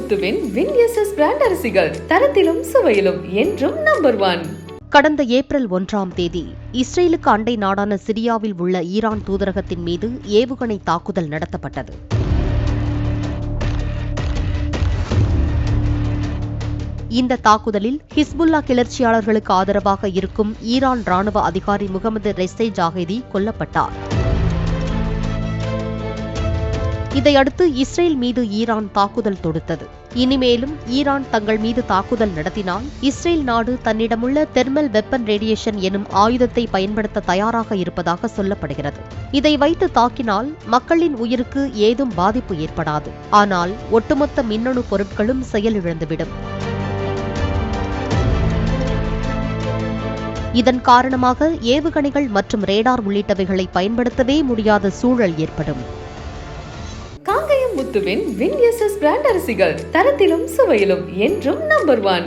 முத்துவின் வின்எஸ்எஸ் brand அரிசிகள் தரத்திலும் சுவையிலும் என்றும் number 1. கடந்த ஏப்ரல் 1ஆம் தேதி இஸ்ரேலுக்கு அண்டை நாடான சிரியாவில் உள்ள ஈரான் தூதரகத்தின் மீது ஏவுகணை தாக்குதல் நடத்தப்பட்டது. இந்த தாக்குதலில் ஹிஸ்புல்லா கிளர்ச்சியாளர்களுக்கு ஆதரவாக இருக்கும் ஈரான் ராணுவ அதிகாரி முகமது ரெஸ்ஸே ஜாஹிதி கொல்லப்பட்டார். இதையடுத்து இஸ்ரேல் மீது ஈரான் தாக்குதல் தொடுத்தது. இனிமேலும் ஈரான் தங்கள் மீது தாக்குதல் நடத்தினால் இஸ்ரேல் நாடு தன்னிடமுள்ள தெர்மல் வெப்பன் ரேடியேஷன் எனும் ஆயுதத்தை பயன்படுத்த தயாராக இருப்பதாக சொல்லப்படுகிறது. இதை வைத்து தாக்கினால் மக்களின் உயிருக்கு ஏதும் பாதிப்பு ஏற்படாது. ஆனால் ஒட்டுமொத்த மின்னணு பொருட்களும் செயலிழந்துவிடும். இதன் காரணமாக ஏவுகணைகள் மற்றும் ரேடார் உள்ளிட்டவைகளை பயன்படுத்தவே முடியாத சூழல் ஏற்படும். காங்கயம் முத்துவின் வின்எஸ்எஸ் பிராண்ட் அரிசிகள் தரத்திலும் சுவையிலும் என்றும் நம்பர் 1.